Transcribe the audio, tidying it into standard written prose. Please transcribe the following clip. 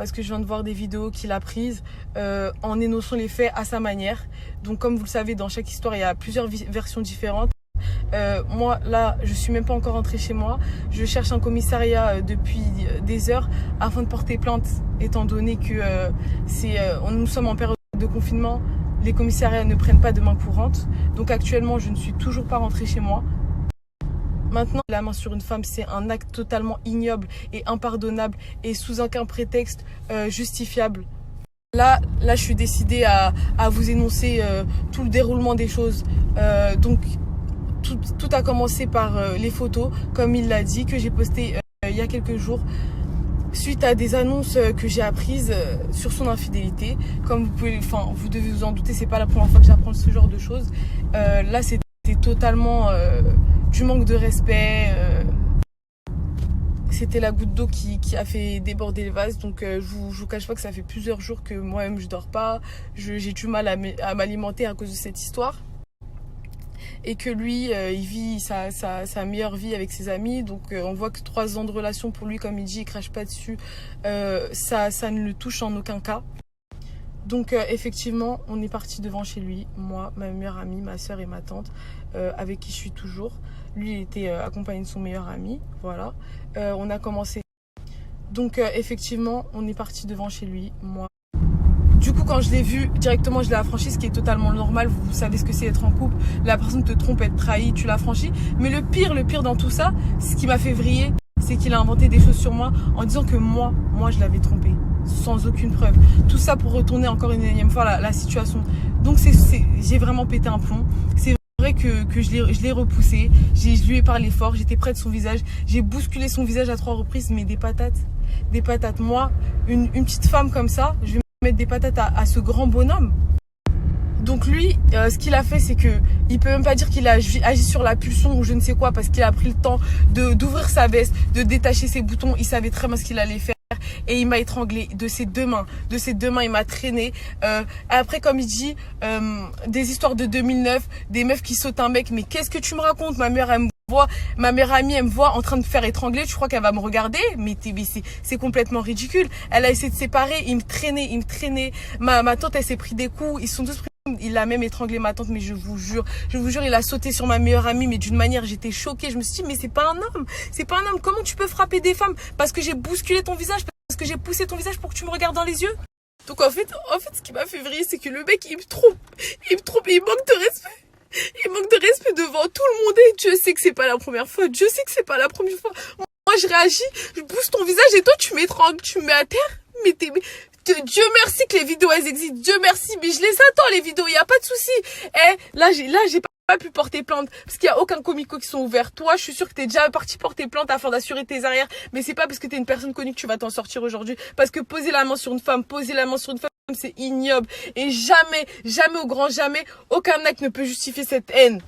parce que je viens de voir des vidéos qu'il a prises en énonçant les faits à sa manière. Donc comme vous le savez, dans chaque histoire, il y a plusieurs versions différentes. Moi là je suis même pas encore rentrée chez moi, je cherche un commissariat depuis des heures afin de porter plainte, étant donné que nous sommes en période de confinement, les commissariats ne prennent pas de main courante, donc actuellement je ne suis toujours pas rentrée chez moi. Maintenant, la main sur une femme, c'est un acte totalement ignoble et impardonnable et sous aucun prétexte justifiable. Là, je suis décidée à vous énoncer tout le déroulement des choses. Donc, tout a commencé par les photos, comme il l'a dit, que j'ai postées il y a quelques jours, suite à des annonces que j'ai apprises sur son infidélité. Comme vous devez vous en douter, c'est pas la première fois que j'apprends ce genre de choses. Là, c'était totalement du manque de respect. C'était la goutte d'eau qui a fait déborder le vase. Donc je vous cache pas que ça fait plusieurs jours que moi-même je dors pas. J'ai du mal à m'alimenter à cause de cette histoire. Et que lui, il vit sa meilleure vie avec ses amis. Donc on voit que 3 ans de relation pour lui, comme il dit, il crache pas dessus. Ça ne le touche en aucun cas. Donc effectivement, on est parti devant chez lui, moi, ma meilleure amie, ma soeur et ma tante, avec qui je suis toujours. Lui, il était accompagné de son meilleur ami, voilà. On a commencé. Donc effectivement, on est parti devant chez lui, moi. Du coup, quand je l'ai vu, directement, je l'ai affranchi, ce qui est totalement normal. Vous savez ce que c'est être en couple. La personne te trompe, être trahi, tu l'affranchis. Mais le pire dans tout ça, ce qui m'a fait vriller, c'est qu'il a inventé des choses sur moi en disant que moi, je l'avais trompé. Sans aucune preuve. Tout ça pour retourner encore une énième fois la situation. Donc j'ai vraiment pété un plomb. C'est vrai que je l'ai repoussé. Je lui ai parlé fort. J'étais près de son visage. J'ai bousculé son visage à 3 reprises. Mais des patates. Des patates. Moi, une petite femme comme ça, je vais mettre des patates à ce grand bonhomme. Donc lui, ce qu'il a fait, c'est que il peut même pas dire qu'il a agi sur la pulsion ou je ne sais quoi, parce qu'il a pris le temps d'ouvrir sa veste, de détacher ses boutons. Il savait très bien ce qu'il allait faire. Et il m'a étranglé de ses deux mains. De ses 2 mains, il m'a traîné. Après, comme il dit, des histoires de 2009, des meufs qui sautent un mec. Mais qu'est-ce que tu me racontes? Ma meilleure amie, elle me voit en train de me faire étrangler. Tu crois qu'elle va me regarder? Mais c'est complètement ridicule. Elle a essayé de séparer. Il me traînait. Ma tante, elle s'est pris des coups. Ils sont tous pris. Il a même étranglé ma tante, mais je vous jure, il a sauté sur ma meilleure amie, mais d'une manière, j'étais choquée. Je me suis dit, mais c'est pas un homme. Comment tu peux frapper des femmes? Parce que j'ai bousculé ton visage, parce que j'ai poussé ton visage pour que tu me regardes dans les yeux. Donc en fait, ce qui m'a fait vriller, c'est que le mec, il me trompe, et il manque de respect. Il manque de respect devant tout le monde, et Dieu sait que c'est pas la première fois. Moi, je réagis, je pousse ton visage, et toi, tu m'étrangles, tu me mets à terre. Mais Dieu merci que les vidéos elles existent, Dieu merci, mais je les attends les vidéos, il y a pas de souci. Là j'ai pas pu porter plainte parce qu'il y a aucun comico qui sont ouverts. Toi, je suis sûre que t'es déjà parti porter plainte afin d'assurer tes arrières, mais c'est pas parce que t'es une personne connue que tu vas t'en sortir aujourd'hui, parce que poser la main sur une femme, c'est ignoble et jamais au grand jamais aucun acte ne peut justifier cette haine.